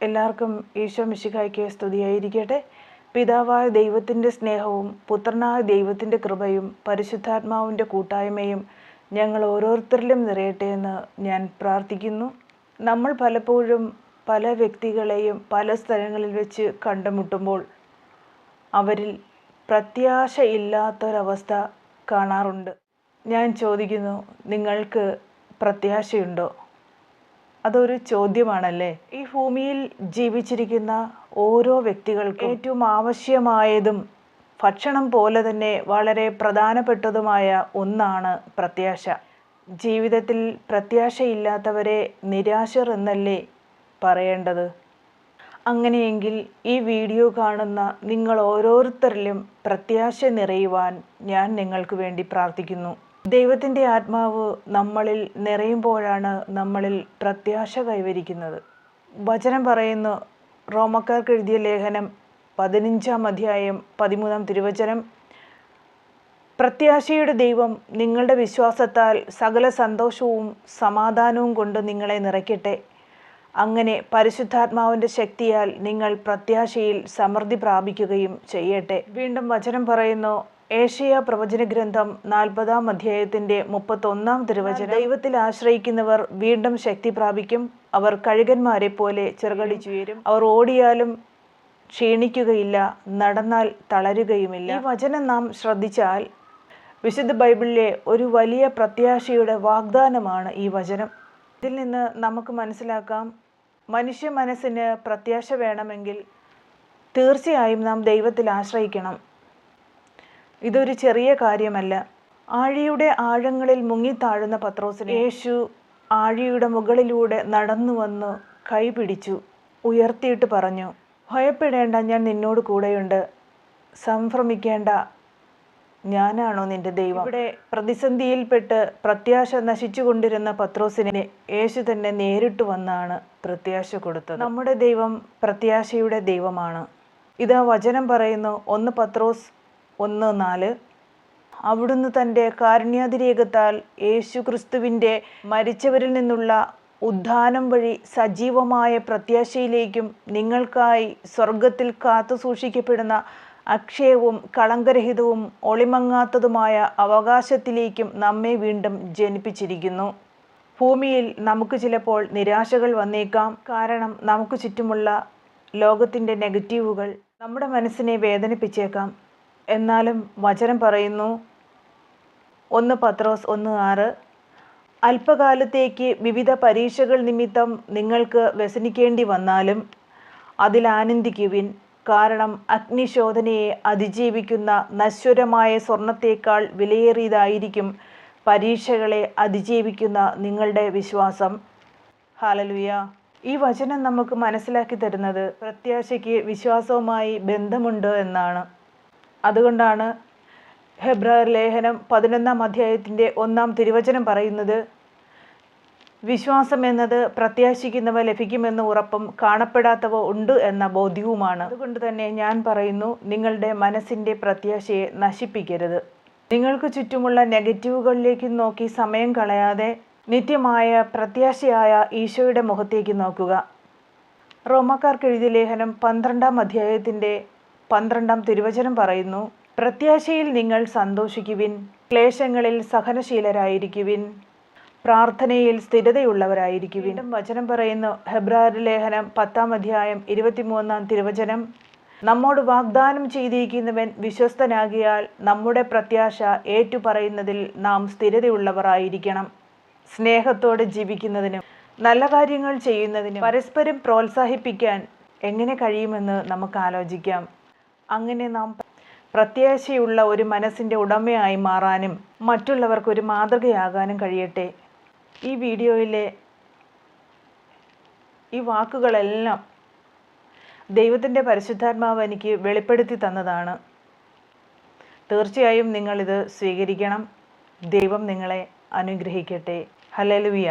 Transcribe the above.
എല്ലാവർക്കും ഈശോ മിശിഹായ്ക്ക് സ്തുതിയായിരിക്കട്ടെ. പിതാവായ ദൈവത്തിൻ്റെ സ്നേഹവും പുത്രനായ ദൈവത്തിൻ്റെ കൃപയും പരിശുദ്ധാത്മാവിൻ്റെ കൂട്ടായ്മയും ഞങ്ങൾ ഓരോരുത്തരിലും നിറയട്ടെ എന്ന് ഞാൻ പ്രാർത്ഥിക്കുന്നു. നമ്മൾ പലപ്പോഴും പല വ്യക്തികളെയും പല സ്ഥലങ്ങളിൽ വെച്ച് കണ്ടുമുട്ടുമ്പോൾ അവരിൽ പ്രത്യാശയില്ലാത്തൊരവസ്ഥ കാണാറുണ്ട്. ഞാൻ ചോദിക്കുന്നു, നിങ്ങൾക്ക് പ്രത്യാശയുണ്ടോ? അതൊരു ചോദ്യമാണല്ലേ. ഈ ഭൂമിയിൽ ജീവിച്ചിരിക്കുന്ന ഓരോ വ്യക്തികൾക്കും ഏറ്റവും ആവശ്യമായതും ഭക്ഷണം പോലെ തന്നെ വളരെ പ്രധാനപ്പെട്ടതുമായ ഒന്നാണ് പ്രത്യാശ. ജീവിതത്തിൽ പ്രത്യാശയില്ലാത്തവരെ നിരാശർ എന്നല്ലേ പറയേണ്ടത്? അങ്ങനെയെങ്കിൽ ഈ വീഡിയോ കാണുന്ന നിങ്ങൾ ഓരോരുത്തരിലും പ്രത്യാശ നിറയുവാൻ ഞാൻ നിങ്ങൾക്ക് വേണ്ടി പ്രാർത്ഥിക്കുന്നു. ദൈവത്തിൻ്റെ ആത്മാവ് നമ്മളിൽ നിറയുമ്പോഴാണ് നമ്മളിൽ പ്രത്യാശ കൈവരിക്കുന്നത്. വചനം പറയുന്നു, റോമക്കാർക്ക് എഴുതിയ ലേഖനം 15-ാം അധ്യായം 13-ാം തിരുവചനം, പ്രത്യാശയുടെ ദൈവം നിങ്ങളുടെ വിശ്വാസത്താൽ സകല സന്തോഷവും സമാധാനവും കൊണ്ട് നിങ്ങളെ നിറയ്ക്കട്ടെ. അങ്ങനെ പരിശുദ്ധാത്മാവിൻ്റെ ശക്തിയാൽ നിങ്ങൾ പ്രത്യാശയിൽ സമൃദ്ധി പ്രാപിക്കുകയും ചെയ്യട്ടെ. വീണ്ടും വചനം പറയുന്നു, ഏശയ്യാ പ്രവചന ഗ്രന്ഥം 40-ാം അധ്യായത്തിൻ്റെ 31-ാം തിരുവചനം, ദൈവത്തിൽ ആശ്രയിക്കുന്നവർ വീണ്ടും ശക്തി പ്രാപിക്കും. അവർ കഴുകന്മാരെ പോലെ ചിറകടിച്ചുയരും. അവർ ഓടിയാലും ക്ഷീണിക്കുകയില്ല, നടന്നാൽ തളരുകയുമില്ല. ഈ വചനം നാം ശ്രദ്ധിച്ചാൽ വിശുദ്ധ ബൈബിളിലെ ഒരു വലിയ പ്രത്യാശയുടെ വാഗ്ദാനമാണ് ഈ വചനം. ഇതിൽ നിന്ന് നമുക്ക് മനസ്സിലാക്കാം, മനുഷ്യ മനസ്സിന് പ്രത്യാശ വേണമെങ്കിൽ തീർച്ചയായും നാം ദൈവത്തിൽ ആശ്രയിക്കണം. ഇതൊരു ചെറിയ കാര്യമല്ല. ആഴിയുടെ ആഴങ്ങളിൽ മുങ്ങിത്താഴുന്ന പത്രോസിനെ യേശു ആഴിയുടെ മുകളിലൂടെ നടന്നു വന്ന് കൈപിടിച്ചു ഉയർത്തിയിട്ട് പറഞ്ഞു, ഭയപ്പെടേണ്ട, ഞാൻ നിന്നോട് കൂടെയുണ്ട്. സംഭ്രമിക്കേണ്ട, ഞാനാണോ നിന്റെ ദൈവം. ഇവിടെ പ്രതിസന്ധിയിൽപ്പെട്ട് പ്രത്യാശ നശിച്ചുകൊണ്ടിരുന്ന പത്രോസിനെ യേശു തന്നെ നേരിട്ട് വന്നാണ് പ്രത്യാശ കൊടുത്തത്. നമ്മുടെ ദൈവം പ്രത്യാശയുടെ ദൈവമാണ്. ഇതാ വചനം പറയുന്നു, 1 പത്രോസ് 1:4, അവിടുന്ന് തൻ്റെ കാരുണ്യാതിരേകത്താൽ യേശു ക്രിസ്തുവിൻ്റെ മരിച്ചവരിൽ നിന്നുള്ള ഉദ്ധാനം വഴി സജീവമായ പ്രത്യാശയിലേക്കും നിങ്ങൾക്കായി സ്വർഗത്തിൽ കാത്തു സൂക്ഷിക്കപ്പെടുന്ന അക്ഷയവും കളങ്കരഹിതവും ഒളിമങ്ങാത്തതുമായ അവകാശത്തിലേക്കും നമ്മെ വീണ്ടും ജനിപ്പിച്ചിരിക്കുന്നു. ഭൂമിയിൽ നമുക്ക് ചിലപ്പോൾ നിരാശകൾ വന്നേക്കാം. കാരണം നമുക്ക് ചുറ്റുമുള്ള ലോകത്തിൻ്റെ നെഗറ്റീവുകൾ നമ്മുടെ മനസ്സിനെ വേദനിപ്പിച്ചേക്കാം. എന്നാലും വചനം പറയുന്നു, 1 പത്രോസ് 1:6, അല്പകാലത്തേക്ക് വിവിധ പരീക്ഷകൾ നിമിത്തം നിങ്ങൾക്ക് വ്യസനിക്കേണ്ടി വന്നാലും അതിൽ ആനന്ദിക്കുവിൻ. കാരണം അഗ്നിശോധനയെ അതിജീവിക്കുന്ന നശ്വരമായ സ്വർണത്തേക്കാൾ വിലയേറിയതായിരിക്കും പരീക്ഷകളെ അതിജീവിക്കുന്ന നിങ്ങളുടെ വിശ്വാസം. ഹല്ലേലൂയ. ഈ വചനം നമുക്ക് മനസ്സിലാക്കി തരുന്നത് പ്രത്യാശയ്ക്ക് വിശ്വാസവുമായി ബന്ധമുണ്ട് എന്നാണ്. അതുകൊണ്ടാണ് ഹെബ്രായർ ലേഖനം 11-ാം അധ്യായത്തിൻ്റെ 1-ാം തിരുവചനം പറയുന്നത്, വിശ്വാസം എന്നത് പ്രത്യാശിക്കുന്നവ ലഭിക്കുമെന്ന ഉറപ്പും കാണപ്പെടാത്തവ ഉണ്ട് എന്ന ബോധ്യവുമാണ്. അതുകൊണ്ട് തന്നെ ഞാൻ പറയുന്നു, നിങ്ങളുടെ മനസ്സിൻ്റെ പ്രത്യാശയെ നശിപ്പിക്കരുത്. നിങ്ങൾക്ക് ചുറ്റുമുള്ള നെഗറ്റീവുകളിലേക്ക് നോക്കി സമയം കളയാതെ നിത്യമായ പ്രത്യാശയായ ഈശോയുടെ മുഖത്തേക്ക് നോക്കുക. റോമക്കാർക്ക് എഴുതിയ ലേഖനം 12-ാം അധ്യായത്തിൻ്റെ 12-ാം തിരുവചനം പറയുന്നു, പ്രത്യാശയിൽ നിങ്ങൾ സന്തോഷിക്കുവിൻ, ക്ലേശങ്ങളിൽ സഹനശീലരായിരിക്കുവിൻ, പ്രാർത്ഥനയിൽ സ്ഥിരതയുള്ളവരായിരിക്കുവിൻ. വചനം പറയുന്നു, ഹെബ്രായർ ലേഖനം 10-ാം അധ്യായം 23-ാം തിരുവചനം, നമ്മോട് വാഗ്ദാനം ചെയ്തിരിക്കുന്നവൻ വിശ്വസ്തനാകിയാൽ നമ്മുടെ പ്രത്യാശ ഏറ്റുപറയുന്നതിൽ നാം സ്ഥിരതയുള്ളവർ ആയിരിക്കണം. സ്നേഹത്തോടെ ജീവിക്കുന്നതിനും നല്ല കാര്യങ്ങൾ ചെയ്യുന്നതിനും പരസ്പരം പ്രോത്സാഹിപ്പിക്കാൻ എങ്ങനെ കഴിയുമെന്ന് നമുക്ക് ആലോചിക്കാം. അങ്ങനെ നാം പ്രത്യാശയുള്ള ഒരു മനസ്സിൻ്റെ ഉടമയായി മാറാനും മറ്റുള്ളവർക്കൊരു മാതൃകയാകാനും കഴിയട്ടെ. ഈ വീഡിയോയിലെ ഈ വാക്കുകളെല്ലാം ദൈവത്തിൻ്റെ പരിശുദ്ധാത്മാവ് എനിക്ക് വെളിപ്പെടുത്തി തന്നതാണ്. തീർച്ചയായും നിങ്ങളിത് സ്വീകരിക്കണം. ദൈവം നിങ്ങളെ അനുഗ്രഹിക്കട്ടെ. ഹല്ലേലൂയ.